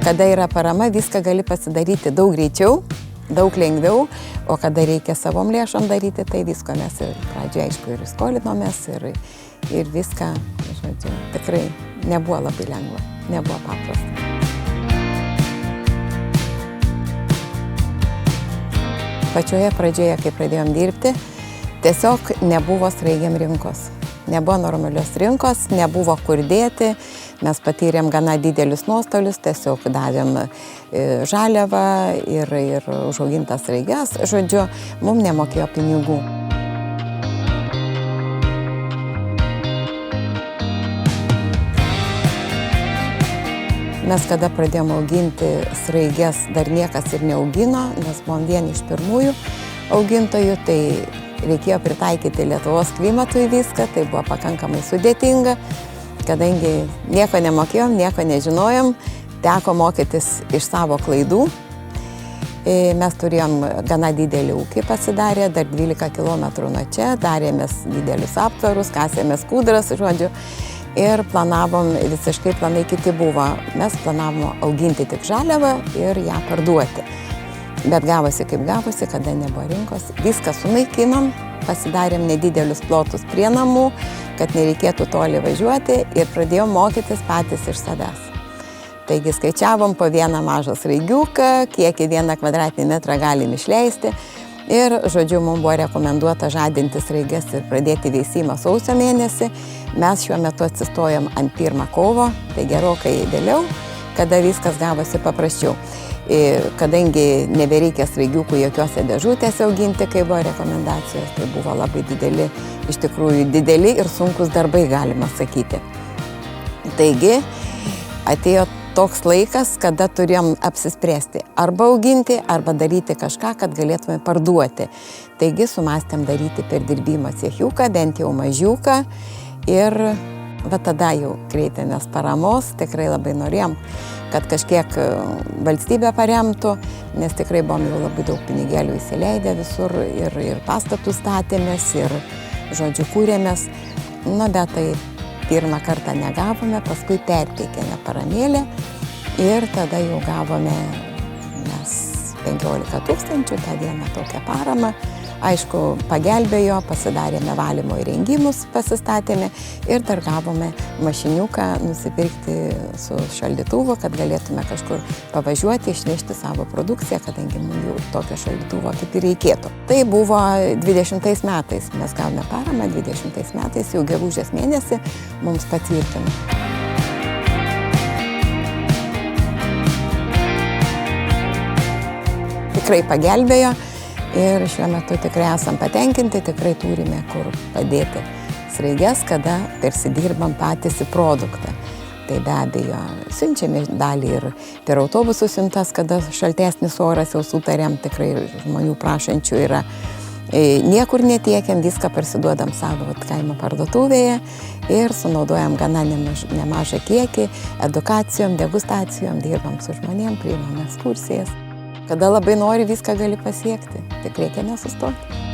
Kada yra parama, viską gali pasidaryti daug greičiau, daug lengviau, o kada reikia savom lėšom daryti, tai visko mes ir pradžioje, aišku, ir skolinomės, ir viską, žodžiu, tikrai nebuvo labai lengva, nebuvo paprasta. Pačioje pradžioje, kai pradėjom dirbti, tiesiog nebuvo sraigėm rinkos. Nebuvo normalios rinkos, nebuvo kur dėti, mes patyrėm gana didelius nuostolius, tiesiog davėm žaliavą ir užaugintas sraiges, žodžiu, mums nemokėjo pinigų. Mes kada pradėjom auginti sraiges, dar niekas ir neaugino, nes buvom vieni iš pirmųjų augintojų, tai reikėjo pritaikyti Lietuvos klimatui viską, tai buvo pakankamai sudėtinga, kadangi nieko nemokėjom, nieko nežinojom, teko mokytis iš savo klaidų. Mes turėjom gana didelį ūkį pasidarę, dar 12 km nuo čia, darėmės didelius aptvarus, kasėmės kūdras, žodžiu, ir planavom, visiškai planai kiti buvo, mes planavom auginti tik žaliavą ir ją parduoti. Bet gavosi kaip gavosi, kada nebuvo rinkos, viską sunaikinom, pasidarėm nedidelius plotus prie namų, kad nereikėtų toli važiuoti ir pradėjom mokytis patys iš savęs. Taigi skaičiavom po vieną mažą sraigiuką, kiek į 1 kvadratinį metrą galim išleisti ir, žodžiu, mums buvo rekomenduota žadinti sraiges ir pradėti veisimą sausio mėnesį. Mes šiuo metu atsistojom ant 1 kovo, tai gerokai vėliau, kada viskas gavosi paprasčiau. Kadangi nebereikia sraigiukų jokiose dėžutėse auginti, kai buvo rekomendacijos, tai buvo labai dideli, iš tikrųjų dideli ir sunkus darbai, galima sakyti. Taigi, atėjo toks laikas, kada turėjom apsispręsti arba auginti, arba daryti kažką, kad galėtume parduoti. Taigi, sumastėm daryti perdirbimo cechiuką, bent jau mažiuką, ir tada jau kreipėmės paramos, tikrai labai norėjom, kad kažkiek valstybė paremtų, nes tikrai buvom jau labai daug pinigėlių įsileidę visur ir pastatų statėmės, ir, žodžiu, kūrėmės. Bet tai pirmą kartą negavome, paskui perteikėme paramėlę ir tada jau gavome mes 15 000, tą dieną tokią paramą. Aišku, pagelbėjo, pasidarėme valymo įrengimus, pasistatėme ir dar gavome mašiniuką nusipirkti su šaldytuvu, kad galėtume kažkur pavažiuoti, išnešti savo produkciją, kadangi mums jau tokio šaldytuvo kaip ir reikėtų. Tai buvo 20 metais, mes gavome paramą, 20 metais jau gegužės mėnesį mums patvirtino. Tikrai pagelbėjo. Ir šiuo metu tikrai esam patenkinti, tikrai turime kur padėti sraiges, kada persidirbam patys į produktą. Tai be abejo, siunčiame dalį ir per autobusų siuntas, kada šaltesnis oras jau sutarėm, tikrai žmonių prašančių yra. Niekur netiekiam, viską parsiduodam savo kaimo parduotuvėje ir sunaudojam gana nemažą kiekį, edukacijom, degustacijom, dirbam su žmonėm, priimam ekskursijas. Kada labai nori, viską gali pasiekti, tik reikia nesustoti.